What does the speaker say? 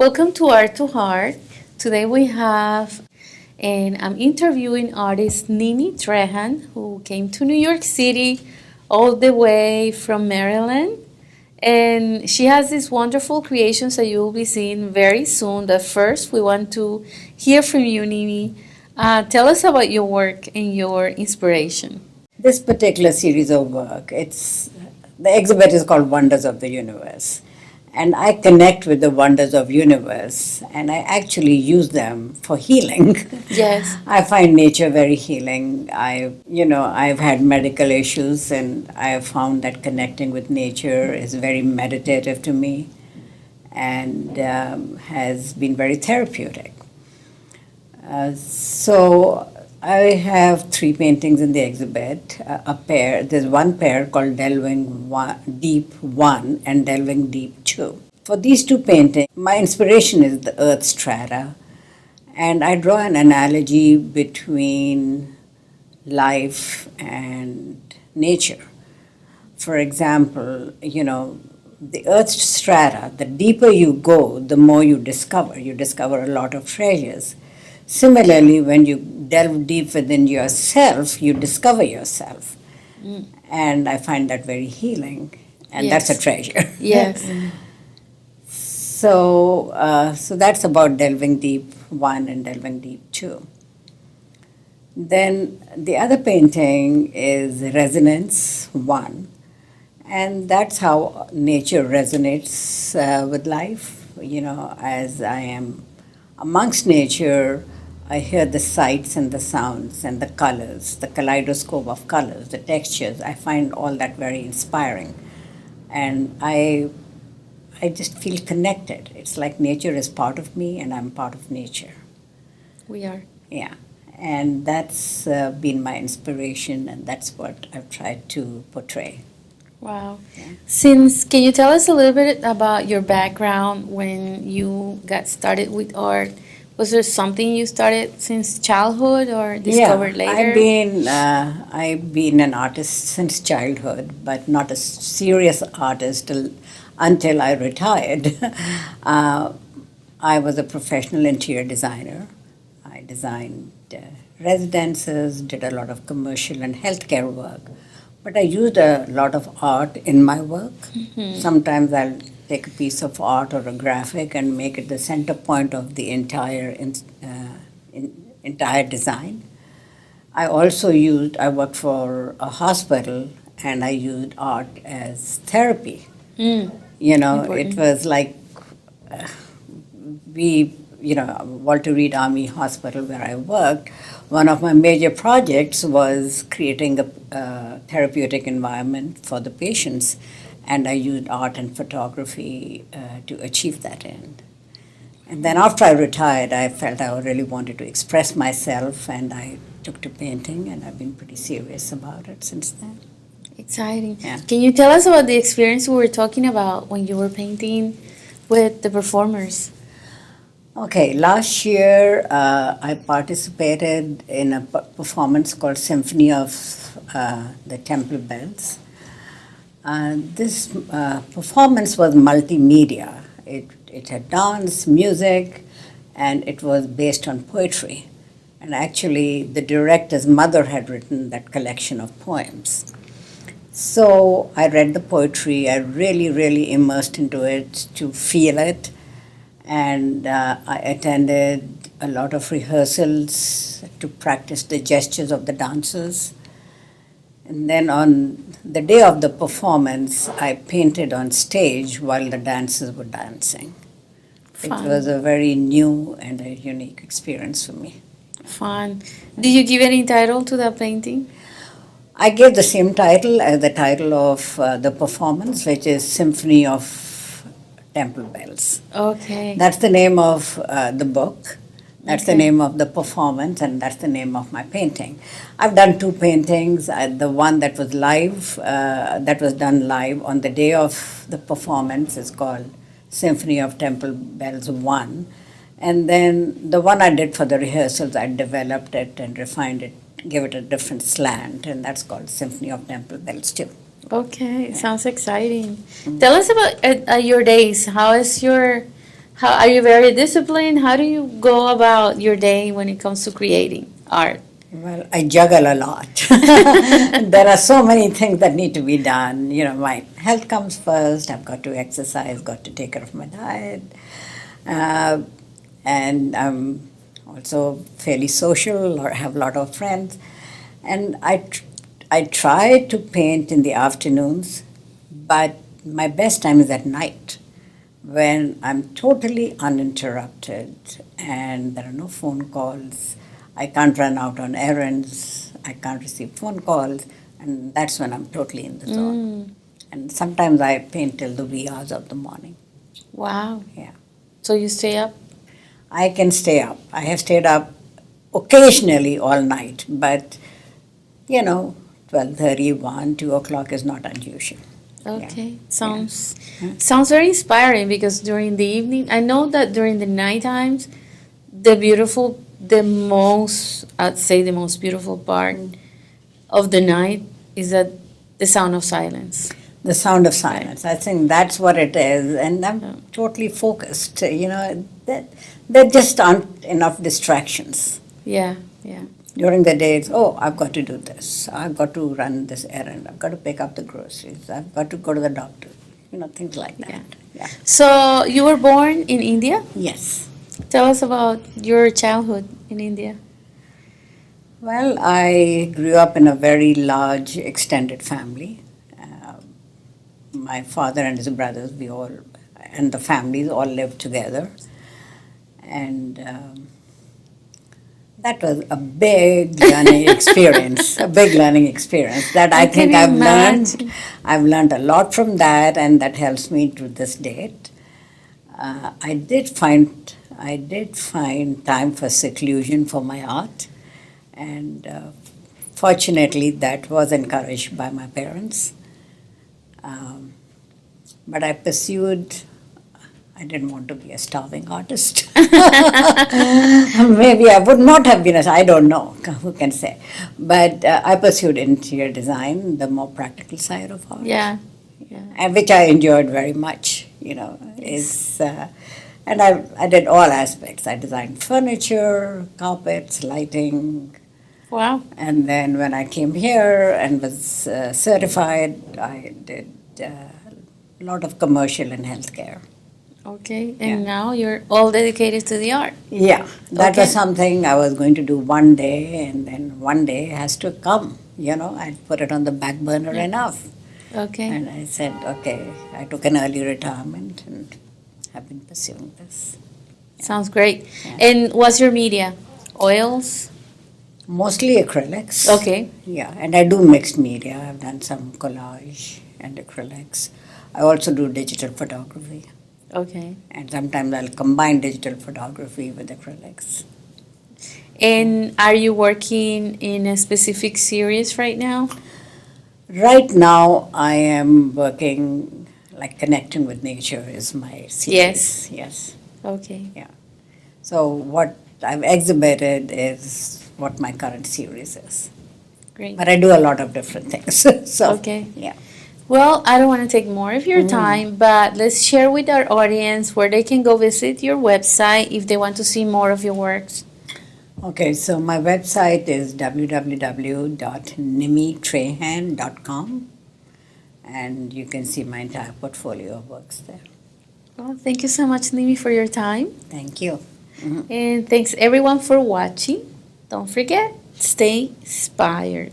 Welcome to Art2Heart. Today we have, and I'm interviewing artist Nini Trehan, who came to New York City all the way from Maryland. And she has these wonderful creations that you will be seeing very soon. But first, we want to hear from you, Nini. Tell us about your work and your inspiration. This particular series of work, it's the exhibit is called Wonders of the Universe. And I connect with the wonders of universe and I actually use them for healing. Yes. I find nature very healing. I've had medical issues and I have found that connecting with nature is very meditative to me and has been very therapeutic. So I have three paintings in the exhibit. A pair. There's one pair called Deep 1 and Delving Deep 2. For these two paintings, my inspiration is the earth strata, and I draw an analogy between life and nature. For example, the earth strata, the deeper you go, the more you discover. You discover a lot of treasures. Similarly, when you delve deep within yourself, you discover yourself. And I find that very healing. And Yes. that's a treasure. Yes. So that's about Delving Deep 1 and Delving Deep 2. Then the other painting is Resonance 1. And that's how nature resonates with life. As I am amongst nature, I hear the sights and the sounds and the colors, the kaleidoscope of colors, the textures. I find all that very inspiring. And I just feel connected. It's like nature is part of me and I'm part of nature. We are. Yeah. And that's been my inspiration and that's what I've tried to portray. Wow. Yeah. Can you tell us a little bit about your background when you got started with art? Was there something you started since childhood or discovered later? I've been an artist since childhood, but not a serious artist until I retired. I was a professional interior designer. I designed residences, did a lot of commercial and healthcare work. But I used a lot of art in my work. Sometimes I'll take a piece of art or a graphic and make it the center point of the entire design. I worked for a hospital and I used art as therapy. Important. It was like Walter Reed Army Hospital where I worked, one of my major projects was creating a therapeutic environment for the patients, and I used art and photography to achieve that end. And then after I retired, I felt I really wanted to express myself, and I took to painting, and I've been pretty serious about it since then. Exciting. Yeah. Can you tell us about the experience we were talking about when you were painting with the performers? Okay, last year I participated in a performance called Symphony of the Temple Bells. This performance was multimedia. It had dance, music, and it was based on poetry. And actually, the director's mother had written that collection of poems. So I read the poetry, I really immersed into it to feel it. And I attended a lot of rehearsals to practice the gestures of the dancers. And then on the day of the performance, I painted on stage while the dancers were dancing. Fun. It was a very new and a unique experience for me. Fun. Did you give any title to that painting? I gave the same title as the title of the performance, which is Symphony of Temple Bells. Okay. That's the name of the book. That's the Okay. name of the performance, and that's the name of my painting. I've done two paintings. The one that was live, that was done live on the day of the performance, is called Symphony of Temple Bells 1. And then the one I did for the rehearsals, I developed it and refined it, gave it a different slant, and that's called Symphony of Temple Bells 2. Okay. Sounds exciting. Tell us about your days. How are you very disciplined? How do you go about your day when it comes to creating art? Well, I juggle a lot. There are so many things that need to be done. You know, my health comes first. I've got to exercise, got to take care of my diet. Uh, and I'm also fairly social or have a lot of friends. And I try to paint in the afternoons, but my best time is at night when I'm totally uninterrupted and there are no phone calls. I can't run out on errands. I can't receive phone calls. And that's when I'm totally in the zone. And sometimes I paint till the wee hours of the morning. Wow. Yeah. So you stay up? I can stay up. I have stayed up occasionally all night, but 12:30, 1, 2 o'clock is not unusual. Okay. Sounds very inspiring because during the evening, I know that during the night times, I'd say the most beautiful part of the night is that the sound of silence. The sound of silence. I think that's what it is, and I'm totally focused. There just aren't enough distractions. Yeah, yeah. During the day, it's, I've got to do this. I've got to run this errand. I've got to pick up the groceries. I've got to go to the doctor. Things like that. Yeah. So you were born in India? Yes. Tell us about your childhood in India. Well, I grew up in a very large, extended family. My father and his brothers, and the families all lived together. And that was a big learning experience, that I think I've learned a lot from that, and that helps me to this date. I did find time for seclusion for my art, and fortunately that was encouraged by my parents. But I didn't want to be a starving artist. Maybe I would not have been, I don't know, who can say. But I pursued interior design, the more practical side of art. Yeah. And which I enjoyed very much, and I did all aspects. I designed furniture, carpets, lighting. Wow. And then when I came here and was certified, I did a lot of commercial and healthcare. Okay, and now you're all dedicated to the art. Yeah, that was something I was going to do one day, and then one day has to come. I put it on the back burner enough. Okay. And I said, okay, I took an early retirement and have been pursuing this. Yeah. Sounds great. Yeah. And what's your media? Oils? Mostly acrylics. Okay. Yeah, and I do mixed media. I've done some collage and acrylics. I also do digital photography. Okay. And sometimes I'll combine digital photography with acrylics. And are you working in a specific series right now? Right now, I am working, Connecting with Nature is my series. Yes. Okay. Yeah. So what I've exhibited is what my current series is. Great. But I do a lot of different things. Okay. Yeah. Well, I don't want to take more of your time, but let's share with our audience where they can go visit your website if they want to see more of your works. Okay, so my website is www.nimitrehan.com, and you can see my entire portfolio of works there. Well, thank you so much, Nimi, for your time. Thank you. And thanks everyone for watching. Don't forget, stay inspired.